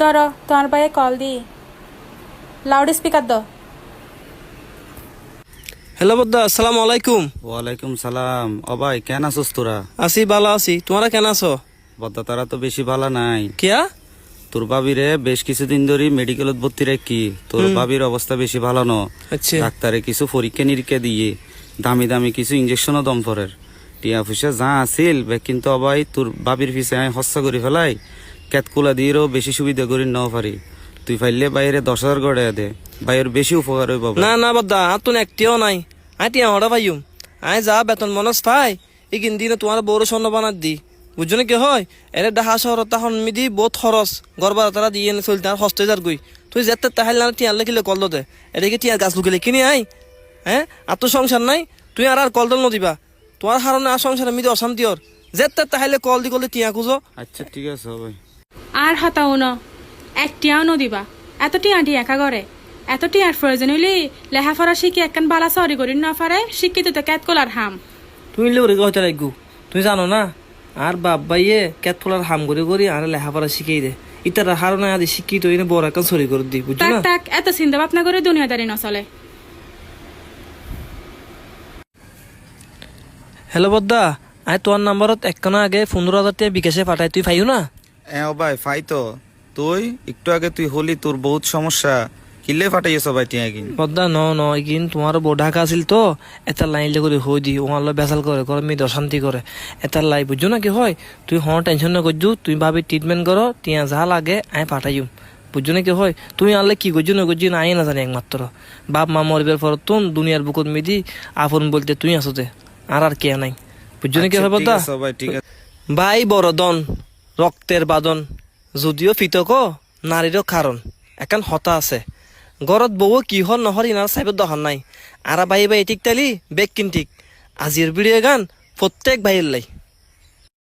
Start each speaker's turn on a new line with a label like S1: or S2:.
S1: ধরো তোমার ভাইয়ে কল দি লাউড স্পিকার দাও।
S2: হ্যালো বদ্দা, আসসালামু আলাইকুম।
S3: ওয়ালাইকুম সালাম। ও ভাই কেন আছোস তোরা?
S2: আছি, ভালো আছি। তোমরা কেন আছো?
S3: বদ্দা তারা তো বেশি ভালো নাই।
S2: কিয়া?
S3: তোর ভাবিরে বেশ কিছুদিন ধরে মেডিকেলত ভর্তি রাখি। তোর ভাবির অবস্থা বেশি ভালো ন।
S2: আচ্ছা।
S3: ডাক্তারে কিছু পরীক্ষা নিরীক্ষা দিয়ে দামি দামি কিছু ইঞ্জেকশনও দম পরের টিয়া পয়সা যা আছিল কিন্তু অবাই তোর ভাবির পিছে আমি হস্তা করে ফেলাই কেতকুলা দিয়েও বেশি সুবিধা করি ন পারি। তুই ফাইলে বাইরে 10,000 গড়ে দে, বাইরের বেশি উপকার হইব।
S2: না না বদ্দা, আর তো একটিও নাই। আই টিয়া হড়া পাইম। আই যা বেতন মনস পাই এগিন দিনে তোমার বড় স্বর্ণ বানাত দি। বুঝছো না কি হয়? এর ডাহা শহর তখন মিদি বহুত খরচ গড়বার তারা দিয়ে এনে চলতে আর হস্তে যার গই। তুই যেতে তাহলে না টিয়ার লেখিলে কল দে এদিকে টিয়ার গাছ লুকিলে কিনে আই। হ্যাঁ, আর তো সংসার নাই, তুই আর আর কল দল নদিবা। তোমার হারণে আর সংসারে মিদি অশান্তি ওর। যেতে তাহলে কল দি করলে টিয়া খুঁজো।
S3: আচ্ছা ঠিক আছে ভাই।
S1: আর হাতাও ন একটিয়াও নদিবা। এতটি আঁটি একা করে এতটি আর প্রয়োজন হইলে লেহাফারা শিখে একখান বালা সরি করি না পারে শিক্ষিত তো ক্যাত কলার হাম।
S2: তুই লেউরে হইতে লাগু। তুই জানো না আর বাপ ভাইয়ে ক্যাত ফলার হাম করে করি আর লেখাপড়া শিখিয়ে দে। ইতার হারণে আদি শিক্ষিত হইনে বড় একটা সরি করে দি। বুঝছো
S1: তাক
S2: না?
S1: তাক এত চিন্তা ভাবনা করে দুনিয়াদারি নচলে।
S2: হ্যালো বদ্দা, আই তোমার নাম্বারত একখানা আগে 15,000 টাকা বিকাশে পাঠাই, তুই পাইও না?
S3: ও ভাই ফাই তো তুই একটু আগে তুই হলি তোর বহুত সমস্যা কিলে ফাটাইছ ভাই টিয়া কিন।
S2: বদ্দা ন ন কিন তোমার বউ ঢাকা আছিল তো এটা লাইনলে করে হই দি ওয়াল বেসাল করে করে মেয়ে অশান্তি করে এটা লাই। বুঝছো না কি হয়? তুই টেনশন না করছু, তুই ভাবি ট্রিটমেন্ট করো, টিয়া যা লাগে আই পাঠাইম। বুঝছো না কি হয়? তুমি আনলে কি করছো না করছি না আই না জানি একমাত্র। বাপ মা মরবের পর তুন দুনিয়ার বুকত মিদি আপন বলতে তুই আসতে আর আর কে নাই। বুঝছো না কি হয় বদ্দা?
S3: ভাই ঠিক আছে।
S2: ভাই বড় দন রক্তের বাদন যদিও ফিতক নারীরও কারণ একান হতা আছে ঘরত বউ কি হর নহর ইনার সাহেবের দহর নাই। আর ভাই ভাই ঠিক তাইলি বেগ কিন ঠিক আজির ভিডিও গান প্রত্যেক ভাইয়ের লাই।